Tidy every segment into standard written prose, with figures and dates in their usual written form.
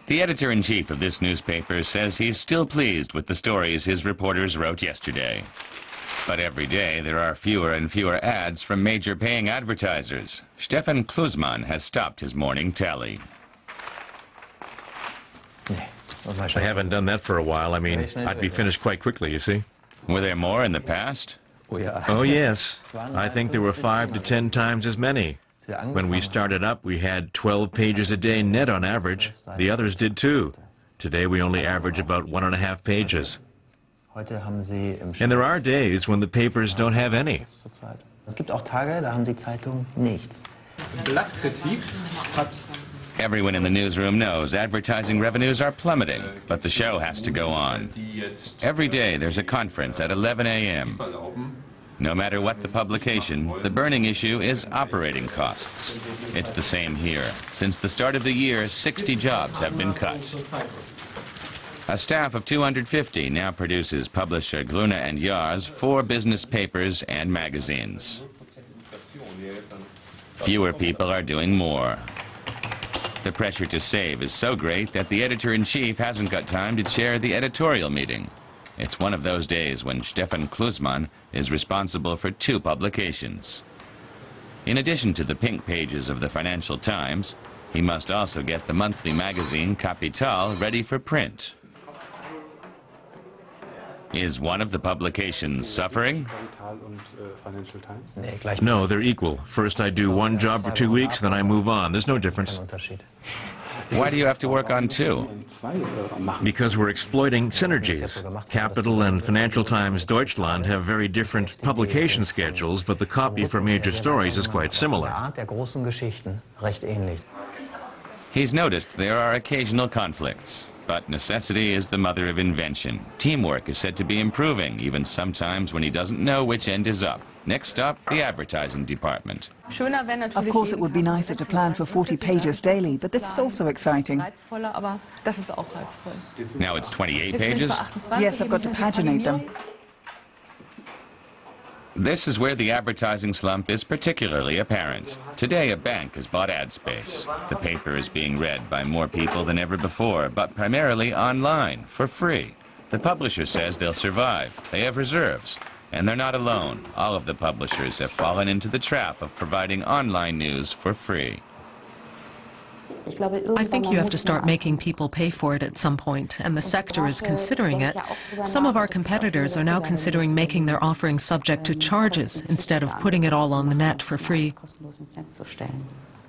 The editor-in-chief of this newspaper says he's still pleased with the stories his reporters wrote yesterday. But every day there are fewer and fewer ads from major paying advertisers. Stefan Klusman has stopped his morning tally. I haven't done that for a while. I mean, I'd be finished quite quickly, you see. Were there more in the past? Oh, yes. I think there were 5 to 10 times as many. When we started up, we had 12 pages a day net on average. The others did too. Today we only average about 1.5 pages. And there are days when the papers don't have any. Everyone in the newsroom knows advertising revenues are plummeting, but the show has to go on. Every day there's a conference at 11 a.m. No matter what the publication, the burning issue is operating costs. It's the same here. Since the start of the year, 60 jobs have been cut. A staff of 250 now produces publisher Gruner & Jahr's 4 business papers and magazines. Fewer people are doing more. The pressure to save is so great that the editor-in-chief hasn't got time to chair the editorial meeting. It's one of those days when Stefan Klusman is responsible for 2 publications. In addition to the pink pages of the Financial Times, he must also get the monthly magazine Capital ready for print. Is one of the publications suffering? No, they're equal. First I do one job for 2 weeks, then I move on. There's no difference. Why do you have to work on 2? Because we're exploiting synergies. Capital and Financial Times Deutschland have very different publication schedules, but the copy for major stories is quite similar. He's noticed there are occasional conflicts, but necessity is the mother of invention. Teamwork is said to be improving, even sometimes when he doesn't know which end is up. Next up, the advertising department. Of course, it would be nicer to plan for 40 pages daily, but this is also exciting. Now it's 28 pages? Yes, I've got to paginate them. This is where the advertising slump is particularly apparent. Today, a bank has bought ad space. The paper is being read by more people than ever before, but primarily online, for free. The publisher says they'll survive. They have reserves. And they're not alone. All of the publishers have fallen into the trap of providing online news for free. I think you have to start making people pay for it at some point, and the sector is considering it. Some of our competitors are now considering making their offerings subject to charges instead of putting it all on the net for free.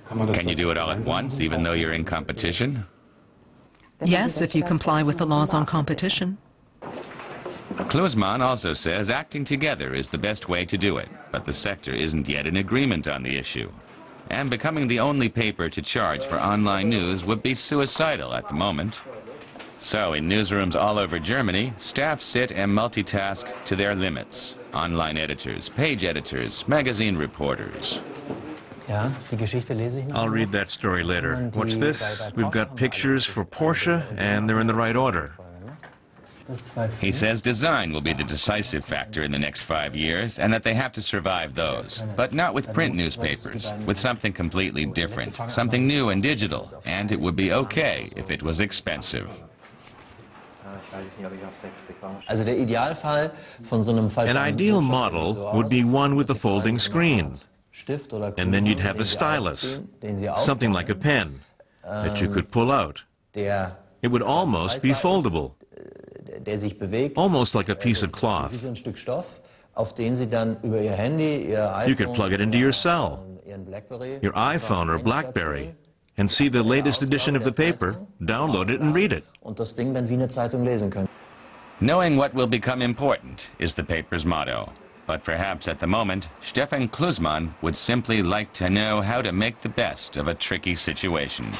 Can you do it all at once, even though you're in competition? Yes, if you comply with the laws on competition. Klusman also says acting together is the best way to do it, but the sector isn't yet in agreement on the issue. And becoming the only paper to charge for online news would be suicidal at the moment. So in newsrooms all over Germany, staff sit and multitask to their limits. Online editors, page editors, magazine reporters. I'll read that story later. What's this? We've got pictures for Porsche, and they're in the right order. He says design will be the decisive factor in the next 5 years, and that they have to survive those. But not with print newspapers, with something completely different, something new and digital, and it would be okay if it was expensive. An ideal model would be one with a folding screen. And then you'd have a stylus, something like a pen, that you could pull out. It would almost be foldable. Almost like a piece of cloth. You could plug it into your cell, your iPhone or BlackBerry, and see the latest edition of the paper, download it and read it. Knowing what will become important is the paper's motto. But perhaps at the moment, Stefan Klusman would simply like to know how to make the best of a tricky situation.